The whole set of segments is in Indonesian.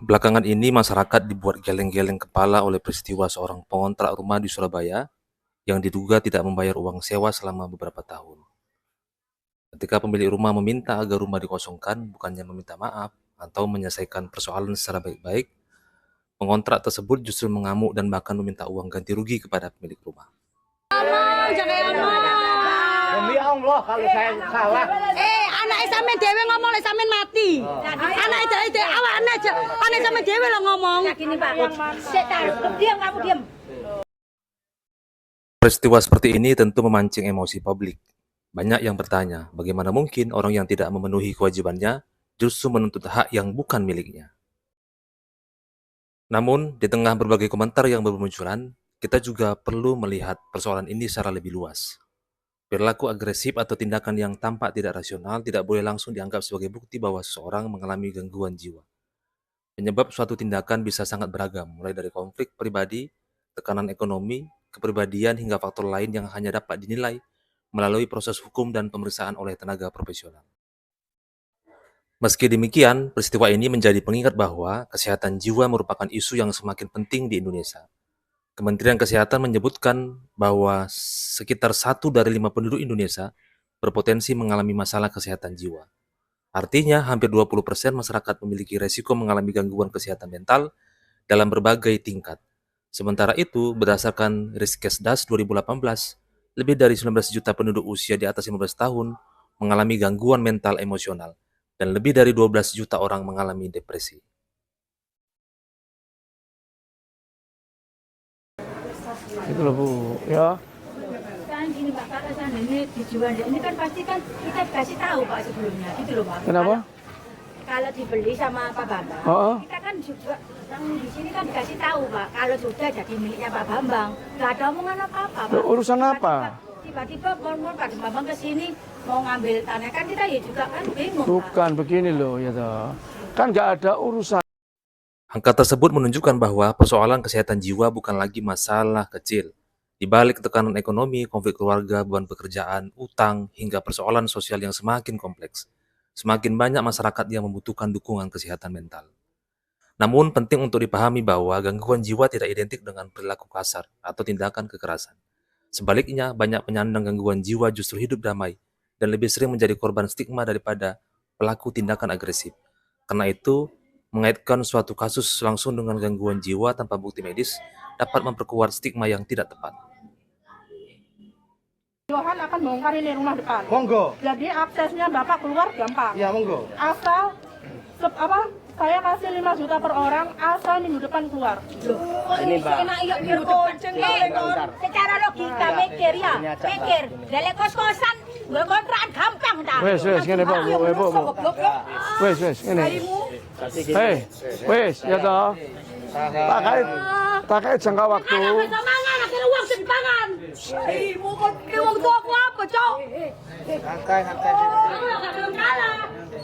Belakangan ini masyarakat dibuat geleng-geleng kepala oleh peristiwa seorang pengontrak rumah di Surabaya yang diduga tidak membayar uang sewa selama beberapa tahun. Ketika pemilik rumah meminta agar rumah dikosongkan, bukannya meminta maaf atau menyelesaikan persoalan secara baik-baik, pengontrak tersebut justru mengamuk dan bahkan meminta uang ganti rugi kepada pemilik rumah. Demi Allah kalau saya salah. Anake sampean dhewe ngomong lek sampean mati. Anake dhewe awakne aja. Anake sampean dhewe lho ngomong. Gini Pak. Sik diam kamu diam. Peristiwa seperti ini tentu memancing emosi publik. Banyak yang bertanya, bagaimana mungkin orang yang tidak memenuhi kewajibannya justru menuntut hak yang bukan miliknya. Namun, di tengah berbagai komentar yang bermunculan, kita juga perlu melihat persoalan ini secara lebih luas. Perilaku agresif atau tindakan yang tampak tidak rasional tidak boleh langsung dianggap sebagai bukti bahwa seseorang mengalami gangguan jiwa. Penyebab suatu tindakan bisa sangat beragam, mulai dari konflik pribadi, tekanan ekonomi, kepribadian, hingga faktor lain yang hanya dapat dinilai melalui proses hukum dan pemeriksaan oleh tenaga profesional. Meski demikian, peristiwa ini menjadi pengingat bahwa kesehatan jiwa merupakan isu yang semakin penting di Indonesia. Kementerian Kesehatan menyebutkan bahwa sekitar 1 dari 5 penduduk Indonesia berpotensi mengalami masalah kesehatan jiwa. Artinya, hampir 20% masyarakat memiliki resiko mengalami gangguan kesehatan mental dalam berbagai tingkat. Sementara itu, berdasarkan Riskesdas 2018, lebih dari 19 juta penduduk usia di atas 15 tahun mengalami gangguan mental emosional, dan lebih dari 12 juta orang mengalami depresi. Itu loh Bu, ya. Kan gini Pak, kalau seandainya dijual ini kan pasti kan kita kasih tahu Pak sebelumnya gitu loh Pak. Kenapa? Kalau dibeli sama Pak Bambang, Oh, kita kan juga yang di sini kan dikasih tahu Pak, kalau sudah jadi miliknya Pak Bambang, nggak ada omongan apa-apa Pak. urusan apa? Tiba-tiba Pak Bambang ke sini mau ngambil tanah kan kita ya juga kan bingung Pak. Bukan begini loh ya toh. Kan nggak ada urusan. Angka tersebut menunjukkan bahwa persoalan kesehatan jiwa bukan lagi masalah kecil. Di balik tekanan ekonomi, konflik keluarga, beban pekerjaan, utang, hingga persoalan sosial yang semakin kompleks, semakin banyak masyarakat yang membutuhkan dukungan kesehatan mental. Namun penting untuk dipahami bahwa gangguan jiwa tidak identik dengan perilaku kasar atau tindakan kekerasan. Sebaliknya, banyak penyandang gangguan jiwa justru hidup damai dan lebih sering menjadi korban stigma daripada pelaku tindakan agresif. Karena itu, mengaitkan suatu kasus langsung dengan gangguan jiwa tanpa bukti medis dapat memperkuat stigma yang tidak tepat. Johan akan bongkar ini rumah depan. Monggo. Jadi aksesnya Bapak keluar gampang. Ya monggo. Asal saya kasih 5 juta per orang asal minggu depan keluar. Ini Pak. Secara logika mikir ya, mikir. Dari kos-kosan, kontrakan gampang dah. Wes ngene Bu, Bu. Wes ngene. Hei, wes ya toh. Pakai jangka waktu. Bisa mangan, akhirnya uang jadi pangan. Mau kon uang tua aku apa, Cok? Santai.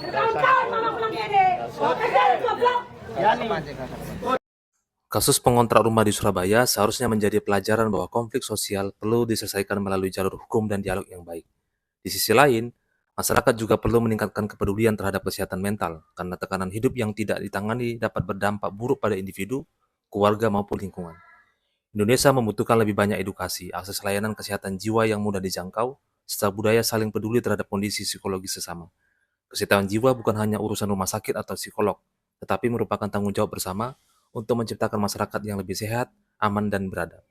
Tahun-tahun mama pulang gede. Kasus pengontrak rumah di Surabaya seharusnya menjadi pelajaran bahwa konflik sosial perlu diselesaikan melalui jalur hukum dan dialog yang baik. Di sisi lain, masyarakat juga perlu meningkatkan kepedulian terhadap kesehatan mental, karena tekanan hidup yang tidak ditangani dapat berdampak buruk pada individu, keluarga, maupun lingkungan. Indonesia membutuhkan lebih banyak edukasi, akses layanan kesehatan jiwa yang mudah dijangkau, serta budaya saling peduli terhadap kondisi psikologis sesama. Kesehatan jiwa bukan hanya urusan rumah sakit atau psikolog, tetapi merupakan tanggung jawab bersama untuk menciptakan masyarakat yang lebih sehat, aman, dan beradab.